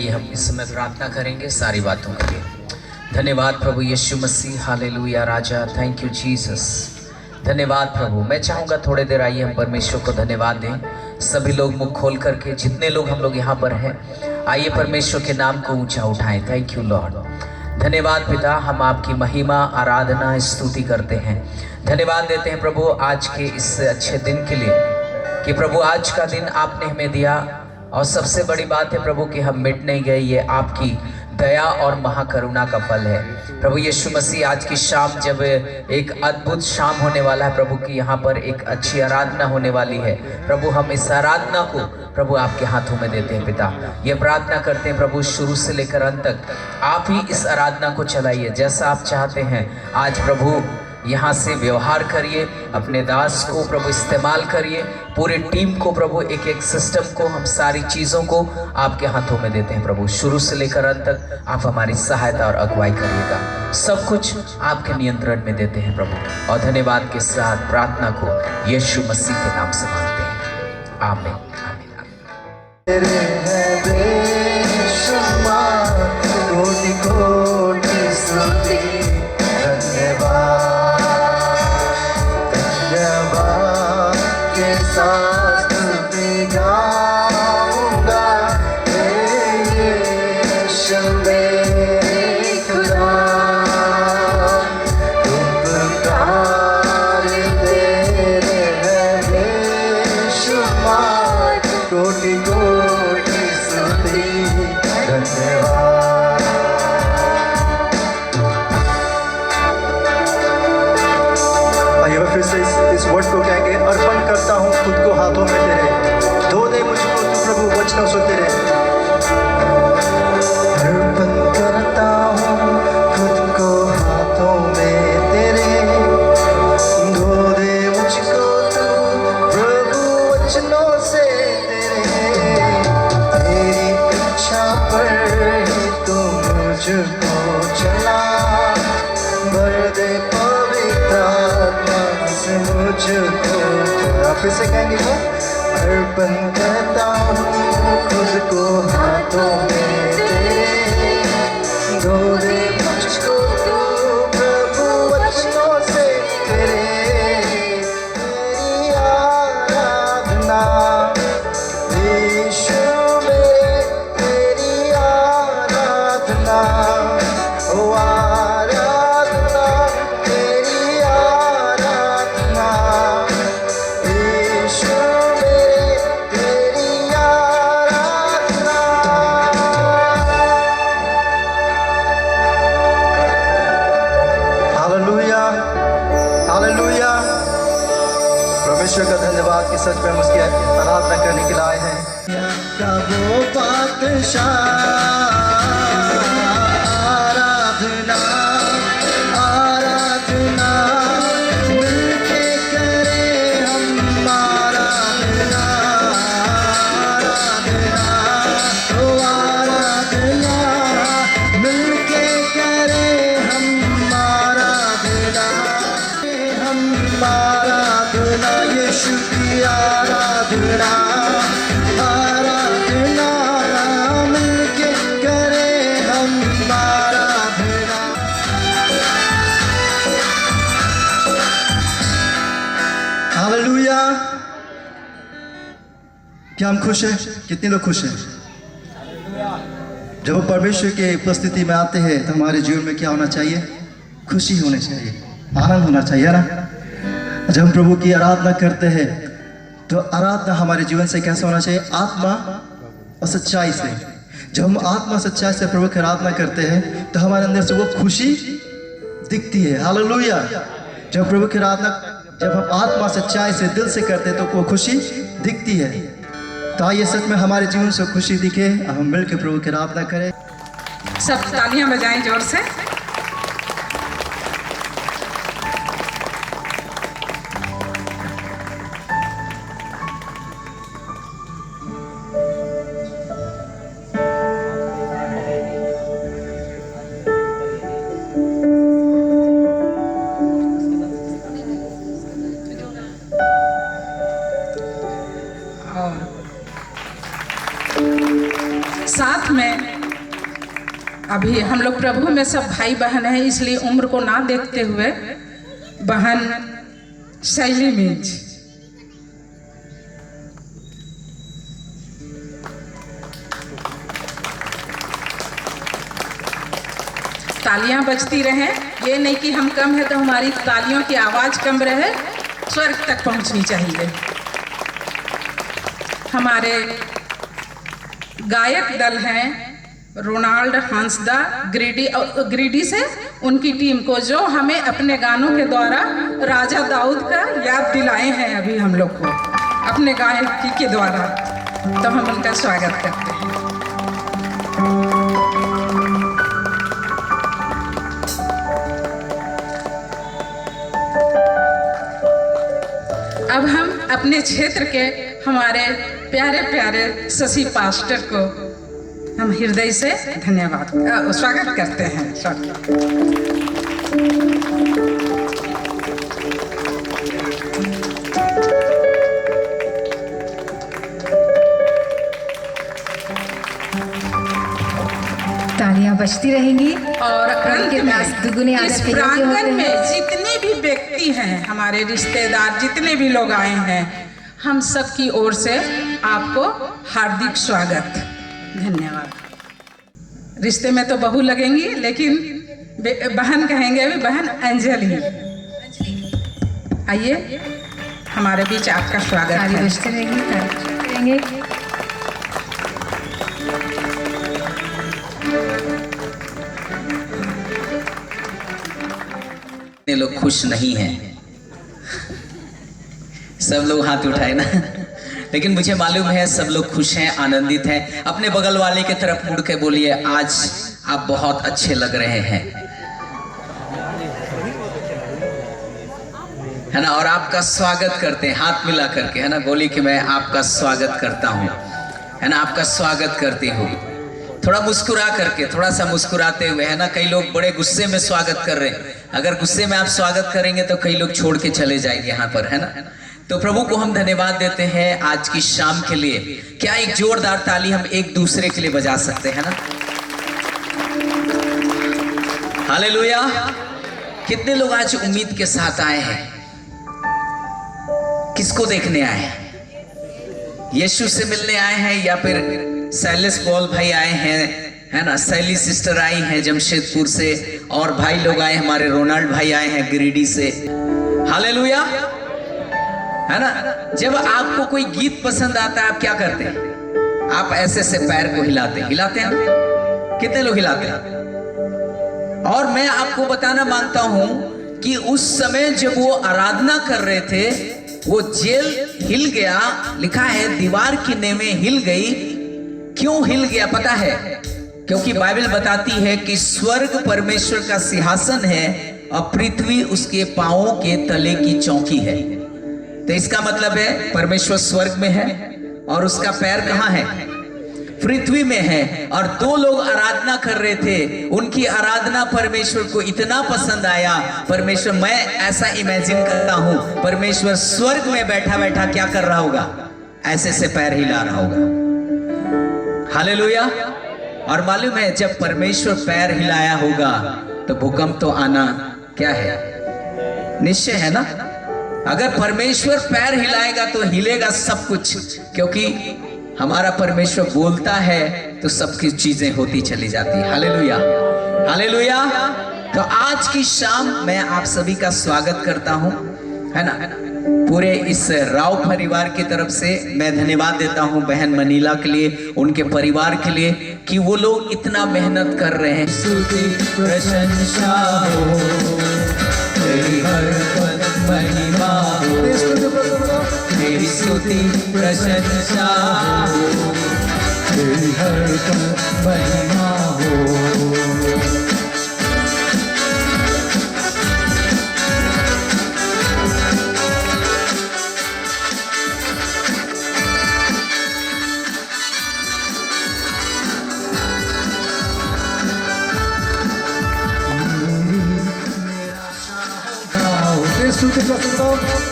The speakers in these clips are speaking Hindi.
आइए हम इस समय प्रार्थना करेंगे सारी बातों के लिए। धन्यवाद प्रभु यीशु मसीह, हालेलुया राजा, थैंक यू जीसस। धन्यवाद प्रभु। मैं चाहूँगा थोड़े देर आइए हम परमेश्वर को धन्यवाद दें। सभी लोग मुख खोल करके, जितने लोग हम लोग यहाँ पर हैं, आइए परमेश्वर के नाम को ऊंचा उठाएं। Thank you Lord. धन्यवाद पिता, हम आपकी महिमा, आराधना, स्तुति करते हैं। धन्यवाद देते हैं प्रभु आज के इस अच्छे दिन के लिए कि प्रभु आज का दिन आपने हमें दिया। और सबसे बड़ी बात है प्रभु कि हम मिट नहीं गए, ये आपकी दया और महाकरुणा का फल है। प्रभु यीशु मसीह, आज की शाम जब एक अद्भुत शाम होने वाला है प्रभु की, यहाँ पर एक अच्छी आराधना होने वाली है प्रभु, हम इस आराधना को प्रभु आपके हाथों में देते हैं पिता। ये प्रार्थना करते हैं प्रभु शुरू से लेकर अंत तक आप ही इस आराधना को चलाइए जैसा आप चाहते हैं। आज प्रभु यहाँ से व्यवहार करिए, अपने दास को प्रभु इस्तेमाल करिए, पूरे टीम को प्रभु, एक एक सिस्टम को, हम सारी चीज़ों को आपके हाथों में देते हैं प्रभु। शुरू से लेकर अंत तक आप हमारी सहायता और अगुवाई करिएगा। सब कुछ आपके नियंत्रण में देते हैं प्रभु, और धन्यवाद के साथ प्रार्थना को यीशु मसीह के नाम से मांगते हैं, आमीन आमीन वर्ड को कहेंगे, अर्पण करता हूँ खुद को हाथों में तेरे, धो दे मुझको तू प्रभु वचनों से तेरे। अर्पण करता हूँ खुद को हाथों में तेरे, धो दे मुझको तू प्रभु वचनों से तेरे। तेरी इच्छा पर ही तू मुझको चला, भर दे पवित्र आत्मा से मुझको। आप फिर से कहेंगे वो, अर्पण करता हूँ खुद को हाथों में तेरे, धो दे मुझको तू प्रभु वचनों से तेरे। तेरी आराधना यीशु मेरे, तेरी आराधना, ओ आराधना, तेरी आराधना यीशु मेरे, तेरी आराधना। Hallelujah hallelujah. परमेश्वर का धन्यवाद कि सच में हम उसकी आराधना करने के लिए आए हैं। क्या वो बादशाह, आराधना आराधना मिलके करे हम, आराधना आराधना, ओ आराधना मिलके करे हम, आराधना हम, आराधना यीशु की आराधना, आराधना मिलके करे हम, आराधना। हालेलुया। क्या हम खुश हैं? कितने लोग खुश हैं? जब हम परमेश्वर के उपस्थिति में आते हैं तो हमारे जीवन में क्या होना चाहिए? खुशी होनी चाहिए, आनंद होना चाहिए ना। जब हम प्रभु की आराधना करते हैं तो आराधना हमारे जीवन से कैसा होना चाहिए? आत्मा और सच्चाई से। जब हम आत्मा सच्चाई से प्रभु की आराधना करते हैं तो हमारे अंदर से वो खुशी दिखती है। हालेलुया। जब प्रभु की आराधना, जब हम आत्मा सच्चाई से दिल से करते हैं तो वो खुशी दिखती है। तो आइए सच में हमारे जीवन से खुशी दिखे, हम मिलकर प्रभु की आराधना करें। सब तालियां बजाएं जोर से। साथ में अभी हम लोग प्रभु में सब भाई बहन हैं, इसलिए उम्र को ना देखते हुए बहन शैली मिंज। तालियां बजती रहें, ये नहीं कि हम कम है तो हमारी तालियों की आवाज़ कम रहे, स्वर्ग तक पहुंचनी चाहिए। हमारे गायक दल हैं रोनाल्ड हंसदा ग्रीडी से, उनकी टीम को जो हमें अपने गानों के द्वारा राजा दाऊद का याद दिलाए हैं अभी हम लोग को अपने गायकी के द्वारा, तो हम उनका स्वागत करते हैं। अब हम अपने क्षेत्र के हमारे प्यारे प्यारे शशि पास्टर को हम हृदय से धन्यवाद स्वागत करते हैं। तालियां बजती रहेंगी और अंत में इस प्रांगण में जितने भी व्यक्ति हैं, हमारे रिश्तेदार जितने भी लोग आए हैं, हम सब की ओर से आपको हार्दिक स्वागत, धन्यवाद। रिश्ते में तो बहू लगेंगी, लेकिन बहन कहेंगे अभी, बहन अंजलि, आइए हमारे बीच आपका स्वागत है। बजते रहेंगे। लोग खुश नहीं हैं, सब लोग हाथ उठाए ना, लेकिन मुझे मालूम है सब लोग खुश हैं, आनंदित हैं। अपने बगल वाले की तरफ मुड़ के बोलिए, आज आप बहुत अच्छे लग रहे हैं, है ना। और आपका स्वागत करते हैं हाथ मिला करके, है ना। बोली कि मैं आपका स्वागत करता हूँ, है ना, आपका स्वागत करती हूँ। थोड़ा मुस्कुरा करके, थोड़ा सा मुस्कुराते हुए, है ना। कई लोग बड़े गुस्से में स्वागत कर रहे हैं, अगर गुस्से में आप स्वागत करेंगे तो कई लोग छोड़ के चले जाएंगे यहाँ पर, है ना। तो प्रभु को हम धन्यवाद देते हैं आज की शाम के लिए। क्या एक जोरदार ताली हम एक दूसरे के लिए बजा सकते हैं ना। हालेलुया। कितने लोग आज उम्मीद के साथ आए हैं? किसको देखने आए हैं? यीशु से मिलने आए हैं, या फिर सैलिस पॉल भाई आए हैं, है ना, सैली सिस्टर आई हैं जमशेदपुर से, और भाई लोग आए, हमारे रोनाल्ड भाई आए हैं गिरिडीह से। हालेलुया, है ना। जब आपको कोई गीत पसंद आता है, आप क्या करते हैं? आप ऐसे से पैर को हिलाते हैं कितने लोग हिलाते हैं? और मैं आपको बताना मांगता हूं कि उस समय जब वो आराधना कर रहे थे, वो जेल हिल गया, लिखा है दीवार की नींवें हिल गई। क्यों हिल गया पता है? क्योंकि बाइबल बताती है कि स्वर्ग परमेश्वर का सिंहासन है और पृथ्वी उसके पांवों के तले की चौकी है। तो इसका मतलब है परमेश्वर स्वर्ग में है और उसका पैर कहां है? पृथ्वी में है। और दो लोग आराधना कर रहे थे, उनकी आराधना परमेश्वर को इतना पसंद आया। परमेश्वर, मैं ऐसा इमेजिन करता हूं, परमेश्वर स्वर्ग में बैठा बैठा क्या कर रहा होगा? ऐसे से पैर हिला रहा होगा। हालेलुया। और मालूम है जब परमेश्वर पैर हिलाया होगा तो भूकंप तो आना क्या है? निश्चय है ना। अगर परमेश्वर पैर हिलाएगा तो हिलेगा सब कुछ, क्योंकि हमारा परमेश्वर बोलता है तो सबकी चीजें होती चली जाती है। Hallelujah, hallelujah. तो आज की शाम मैं आप सभी का स्वागत करता हूं, है ना। पूरे इस राव परिवार की तरफ से मैं धन्यवाद देता हूं बहन मनीला के लिए, उनके परिवार के लिए, कि वो लोग इतना मेहनत कर रहे हैं। स्तुति प्रशंसा हो, तेरी हर पद महिमा हो, तेरी स्तुति प्रशंसा हो, तेरी हर पद महिमा हो।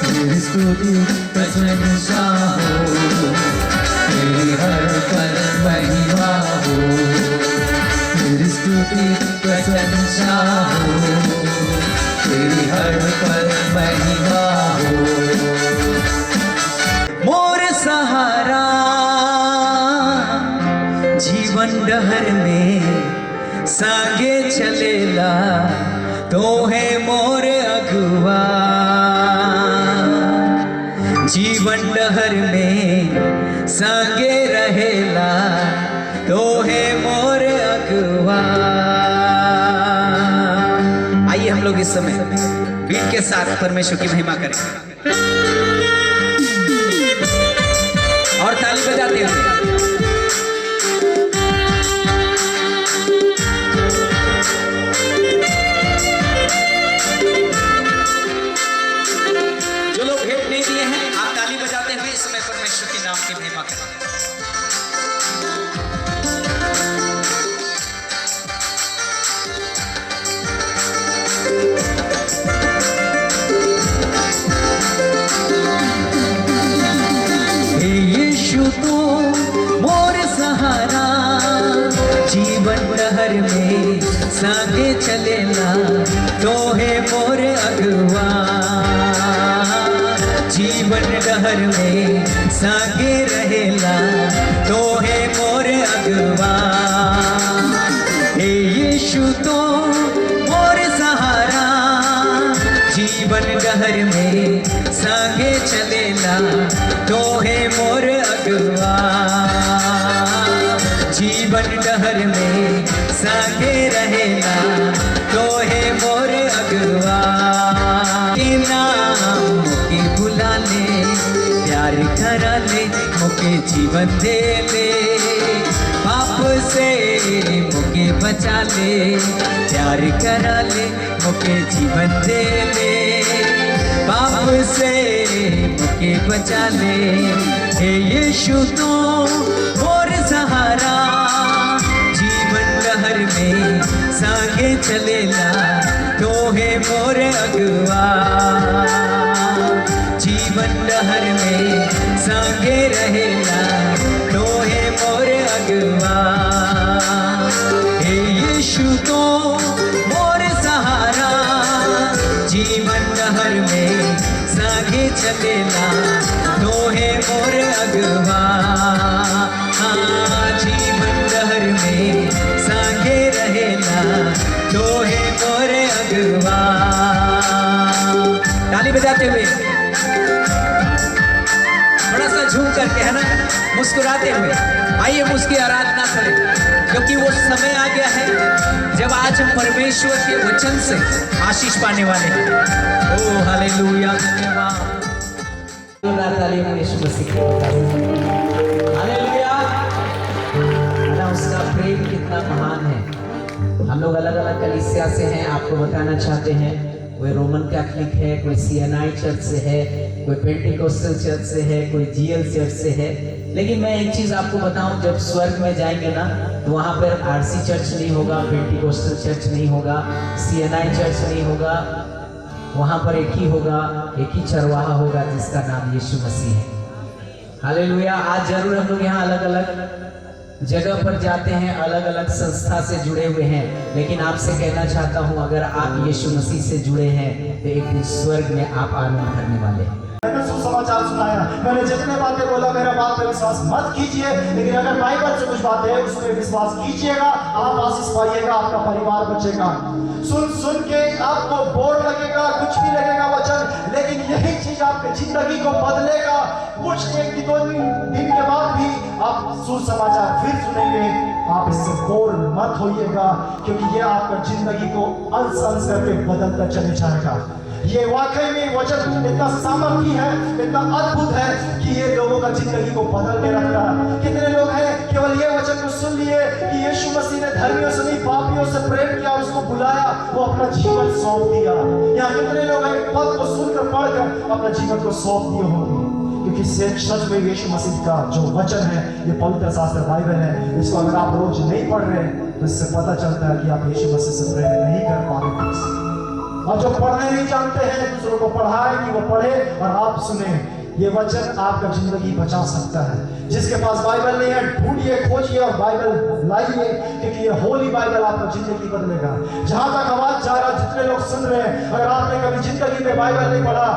तेरी स्तुति प्रशंसा हो, तेरी हर पल महिमा हो, तेरी स्तुति स्तुति प्रशंसा हो, तेरी हर पल महिमा हो। मोर सहारा जीवन डहर में संगे चलेला, तो है मोर अगुआ। जीवन डहर में संगे रहेला, तो है मोर अगुआ। आइए हम लोग इस समय बीट के साथ परमेश्वर की महिमा करें और ताली बजाते हुए। जो लोग भेंट नहीं दिए हैं, आप ताली बजाते हुए इस समय परमेश्वर के नाम की महिमा करें। यीशु तो मोर सहारा, जीवन डहर में संगे चलेला, तो है मोर अगुआ। जीवन डहर में संगे रहेला, तो है मोर अगुआ। हे यीशु तो मोर सहारा, जीवन डहर में संगे चलेला, तो है मोर अगुआ। जीवन डहर में संगे रहेला, तो है मोर अगुआ। के नाम मुके बुला ले, प्यार करा ले, मुके जीवन दे ले, पाप से मुके बचा ले, प्यार करा ले, मुके जीवन दे ले, पाप से मुके बचा ले। हे यीशु तो मोर सहारा, जीवन डहर में संगे चलेला, तो है मोर अगुआ। जीवन डहर में संगे रहेला, तो है मोर अगुआ। हे यीशु तो मोर सहारा, जीवन डहर में संगे चलेला, तो है मोर अगुआ। जीवन डहर में संगे रहेला, तो है मोर अगुआ। ताली बजाते हुए, थोड़ा सा झूम करके, है ना, मुस्कुराते हुए आइए उसकी आराधना करें, क्योंकि वो समय आ गया है जब आज हम परमेश्वर के वचन से आशीष पाने वाले हैं। ओ हालेलुया, धन्यवाद। यीशु मसीह की हालेलुया। ना उसका प्रेम कितना महान है। हम लोग अलग अलग कलीसिया से हैं, आपको बताना चाहते हैं। कोई रोमन कैथलिक है, कोई सीएनआई चर्च से है, कोई पेंटिकोस्टल चर्च से है, कोई जीएल चर्च से है। लेकिन मैं एक चीज़ आपको बताऊं, जब स्वर्ग में जाएंगे ना, तो वहाँ पर आरसी चर्च नहीं होगा, पेंटिकोस्टल चर्च नहीं होगा, सीएनआई चर्च नहीं होगा। वहाँ पर एक ही होगा, एक ही चरवाहा होगा, जिसका नाम यीशु मसीह है। हालेलुया। आज जरूर हम लोग यहाँ अलग अलग जगह पर जाते हैं, अलग अलग संस्था से जुड़े हुए हैं, लेकिन आपसे कहना चाहता हूं, अगर आप यीशु मसीह से जुड़े हैं, तो एक दिन स्वर्ग में आप आनंद करने वाले हैं। मैंने सुसमाचार सुनाया, मैंने जितने बातें बोला, मेरा बात पे विश्वास मत कीजिए, लेकिन अगर बाइबल से कुछ बातें हैं उसमें विश्वास कीजिएगा, आप आशीष पाइएगा, आपका परिवार बचेगा। सुन के आपको बोर लगेगा, कुछ भी लगेगा वचन, लेकिन यही चीज आपकी जिंदगी को बदलेगा। कुछ एक दो दिन के बाद भी आप सुसमाचार फिर सुनेंगे। आप इससे बोर मत होइएगा, क्योंकि ये आपका जिंदगी को अंश अंश करके बदलता चले जाएगा। ये वाकई में वचन इतना सामर्थी है, इतना अद्भुत है कि ये लोगों का जिंदगी को बदल के रखता है। कितने लोग हैं केवल ये वचन को सुन लिए कि यीशु मसीह ने धर्मियों से नहीं पापियों से प्रेम किया, उसको बुलाया, वो अपना जीवन सौंप दिया। यहाँ कितने लोग हैं पद को सुनकर पढ़कर अपना जीवन को सौंप दिए होंगे, क्योंकि सच में यीशु मसीह का जो वचन है, ये पवित्र शास्त्र बाइबल है, इसको अगर आप रोज नहीं पढ़ रहे तो इससे पता चलता है कि आप यीशु मसीह से प्रेम नहीं कर पा रहे। और जो पढ़ने नहीं जानते हैं, दूसरों को पढ़ाए कि वो पढ़े और आप सुने। ये वचन आपका जिंदगी बचा सकता है। जिसके पास बाइबल नहीं है, ढूंढिए, खोजिए और बाइबल लाइए, क्योंकि ये होली बाइबल आपका जिंदगी बदलेगा। जहां तक आवाज जा रहा, जितने लोग सुन रहे हैं, अगर आपने कभी जिंदगी में बाइबल नहीं पढ़ा,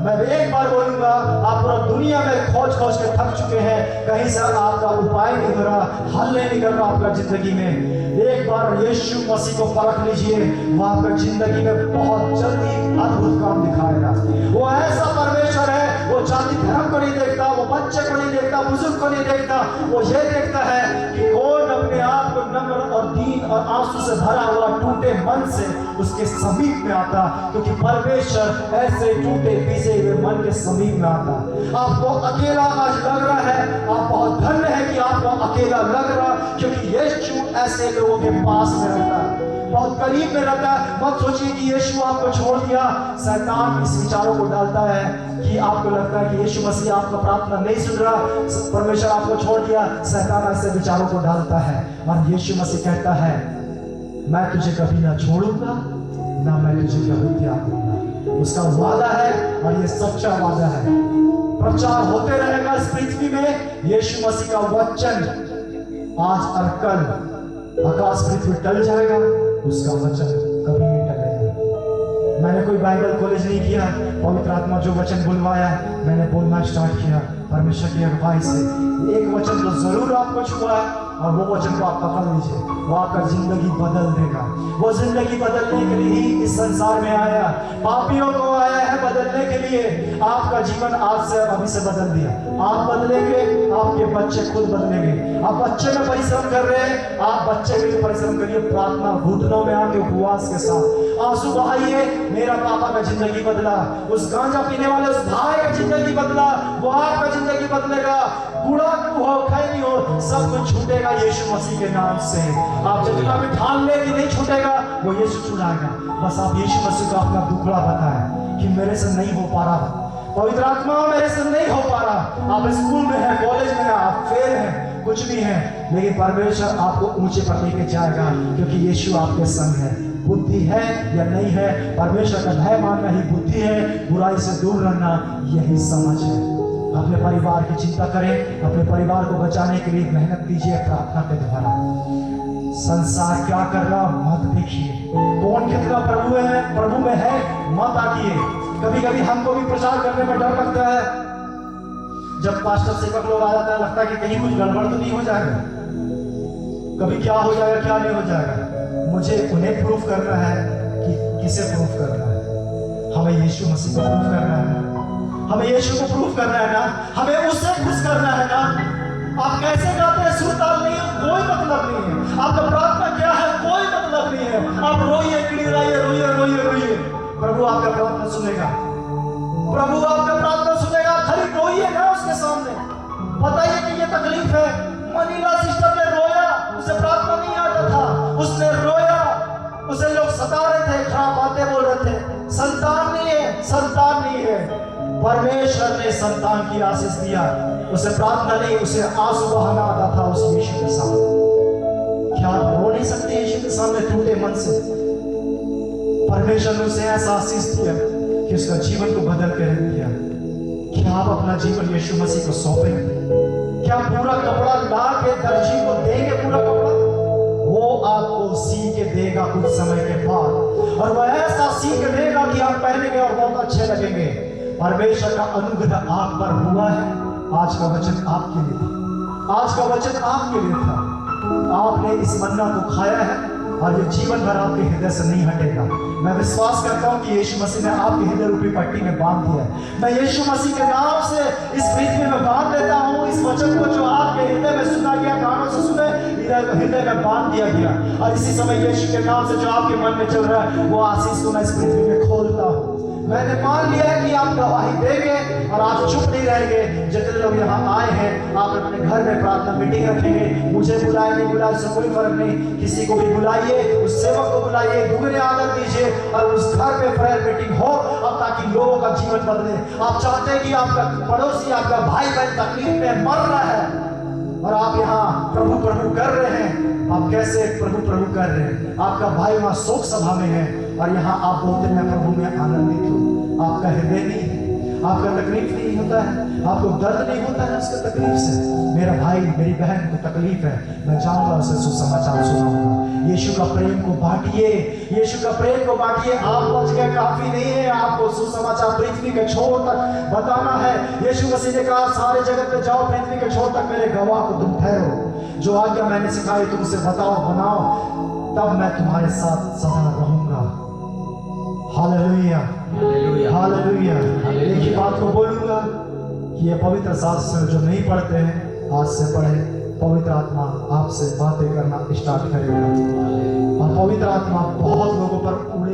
मैं एक बार बोलूंगा, आप पूरा दुनिया में खोज खोज के थक चुके हैं, कहीं से आपका उपाय नहीं हो रहा, हल नहीं कर रहा आपका जिंदगी में। एक बार यीशु मसीह को परख लीजिए, वो आपका जिंदगी में बहुत जल्दी अद्भुत काम दिखाएगा। वो ऐसा परमेश्वर है, वो जाति धर्म को नहीं देखता, वो बच्चे को नहीं देखता, बुजुर्ग को नहीं देखता, वो ये देखता है कि कौन अपने आप को नम्र और दीन और आंसू से भरा हुआ टूटे मन से उसके समीप में आता, क्योंकि परमेश्वर ऐसे टूटे पीसे हुए मन के समीप में आता। आपको अकेला आज लग रहा है, आप बहुत धन्य है कि आपको अकेला लग रहा, क्योंकि यीशु ऐसे लोगों के पास में रहता है, बहुत करीब में रहता है। मत सोचिए कि यीशु आपको छोड़ दिया। शैतान इस विचारों को डालता है कि आपको लगता है कि यीशु मसीह आपका प्रार्थना नहीं सुन रहा, परमेश्वर आपको छोड़ दिया। शैतान ऐसे विचारों को डालता है, और यीशु मसीह कहता है, मैं तुझे कभी ना छोड़ूंगा, ना मैं तुझे कभी त्याग दूंगा। उसका वादा है, और ये सच्चा वादा है। प्रचार होते रहेगा इस पृथ्वी में यीशु मसीह का वचन। आज और कल आकाश पृथ्वी टल जाएगा, उसका वचन कभी नहीं टलेगा। मैंने कोई बाइबल कॉलेज नहीं किया, पवित्र आत्मा जो वचन बुलवाया मैंने बोलना स्टार्ट किया परमेश्वर की अगुवाई से। एक वचन तो जरूर आपको छुआ है, और वो वचन को आप पकड़ लीजिए, वो आपका जिंदगी बदल देगा। वो जिंदगी बदलने के लिए ही इस संसार में आया, पापियों को आया है बदलने के लिए। आपका जीवन आज से अभी से बदल दिया। आप बदलेंगे, आपके बच्चे खुद बदलेंगे। आप बच्चे में परिश्रम कर रहे हैं, आप बच्चे के लिए परिश्रम करिए, प्रार्थना घुटनों में आके उपवास के साथ आंसू बहाइए। मेरा पापा का जिंदगी बदला, उस गांजा पीने वाले उस भाई का जिंदगी बदला, वो आपका जिंदगी बदलेगा। बूढ़ा क्यों हो, खैनी हो, सब कुछ छूटेगा यीशु मसीह के नाम से। आप जितना भी ठान ले कि नहीं छूटेगा, वो यीशु छुड़ाएगा। बस आप यीशु मसीह को अपना दुखड़ा बताएं कि मेरे से नहीं हो पा रहा, पवित्र आत्मा मेरे से नहीं हो पा रहा। आप स्कूल में हैं, कॉलेज में हैं, आप फेल हैं, कुछ भी हैं, लेकिन परमेश्वर आपको ऊंचे पर लेके जाएगा, क्योंकि यीशु आपके संग है। बुद्धि है या नहीं है, परमेश्वर का भय मानना ही बुद्धि है, बुराई से दूर रहना यही समझ है। अपने परिवार की चिंता करें, अपने परिवार को बचाने के लिए मेहनत कीजिए प्रार्थना के द्वारा। संसार क्या कर रहा मत देखिए, कौन कितना प्रभु में है मत आकिए। कभी कभी हमको भी प्रचार करने में डर लगता है, जब पास्टर सेवक लोग आ जाता है, लगता है कि कहीं कुछ गड़बड़ तो नहीं हो जाएगा, कभी क्या हो जाएगा क्या नहीं हो जाएगा। मुझे उन्हें प्रूफ करना है कि किसे प्रूफ करना है, हमें यीशु मसीह को प्रूफ करना है ना, हमें यीशु को प्रूफ करना है ना, हमें उससे खुश करना है ना। आप कैसे गाते हैं सुर ताल नहीं है, कोई मतलब नहीं है। आपका प्रार्थना क्या है, कोई मतलब नहीं है। आप रोइए, गिड़गिड़ाइए, रोइए रोइए रोइए, प्रभु आपका प्रार्थना सुनेगा, प्रभु आपका प्रार्थना सुनेगा। खाली रोइए ना उसके सामने, बताइए कि ये तकलीफ है। मनीला सिस्टर ने रोया, उसे प्रार्थना नहीं आता था, उसने रोया, उसे लोग सता रहे थे, खराब बातें बोल रहे थे, संतान नहीं है, संतान नहीं है। परमेश्वर ने संतान की आशीष दिया, उसे प्रार्थना नहीं, उसे आंसू बहाना आता था उस यीशु के सामने। क्या आप रो नहीं सकते यीशु के सामने टूटे मन से? परमेश्वर ने उसे ऐसा आशीष दिया कि उसका जीवन को बदल के रख दिया। क्या आप अपना जीवन यीशु मसीह को सौंपेंगे? क्या पूरा कपड़ा ला के दर्जी को देंगे? पूरा कपड़ा वो आपको सी के देगा कुछ समय के बाद, और वह ऐसा सी के देगा कि आप पहनेंगे और बहुत अच्छे लगेंगे। परमेश्वर का अनुग्रह आप पर हुआ है। आज का वचन आपके लिए था, आज का वचन आपके लिए था। आपने इस मन्ना को खाया है, और ये जीवन भर आपके हृदय से नहीं हटेगा। मैं विश्वास करता हूँ कि यीशु मसीह ने आपके हृदय रूपी पट्टी में बांध दिया है। मैं यीशु मसीह के नाम से इस पृथ्वी में बांध देता हूँ इस वचन को, जो आपके हृदय में सुना गया, कानों से सुने, हृदय में बांध दिया गया। और इसी समय यीशु के नाम से जो आपके मन में चल रहा है, वो आशीष को मैं इस पृथ्वी में खोलता हूँ। मैंने मान लिया है कि आप गवाही देंगे और आप चुप नहीं रहेंगे। जितने लोग यहाँ आए हैं, आप अपने घर में प्रार्थना मीटिंग रखेंगे। मुझे बुलाए नहीं बुलाए उससे कोई फर्क नहीं, किसी को भी बुलाइए, उस सेवक को बुलाइए, दुगने आदर दीजिए, और उस घर में प्रेयर मीटिंग हो, अब ताकि लोगों का जीवन बदले। आप चाहते हैं कि आपका पड़ोसी, आपका भाई बहन तकलीफ में मर रहा है, और आप यहाँ प्रभु प्रभु कर रहे हैं। आप कैसे प्रभु प्रभु कर रहे हैं? आपका भाई वहाँ शोक सभा में है, और यहाँ आप बोलते हैं प्रभु में आनंदित हूँ। आपका हृदय नहीं है, आपका तकलीफ नहीं होता है, आपको दर्द नहीं होता है उसके तकलीफ से, मेरा भाई मेरी बहन को तकलीफ है, मैं जाऊंगा उसे सुसमाचार सुनाऊंगा। यीशु का प्रेम को बांटिए, यीशु का प्रेम को बांटिए। आप बच गए काफी नहीं है, आपको सुसमाचार पृथ्वी के छोर तक बताना है। यीशु मसीह ने कहा सारे जगत में जाओ, पृथ्वी के छोर तक मेरे गवाह को तुम ठहरो। जो आज्ञा मैंने सिखाई तुम उसे बताओ, बनाओ, तब मैं तुम्हारे साथ सदा रहूंगा। Hallelujah, hallelujah. एक ही बात को बोलूंगा कि ये पवित्र शास्त्र जो नहीं पढ़ते हैं आज से पढ़े। पवित्र आत्मा आपसे बातें करना स्टार्ट करेगा और पवित्र आत्मा बहुत लोगों पर उड़े।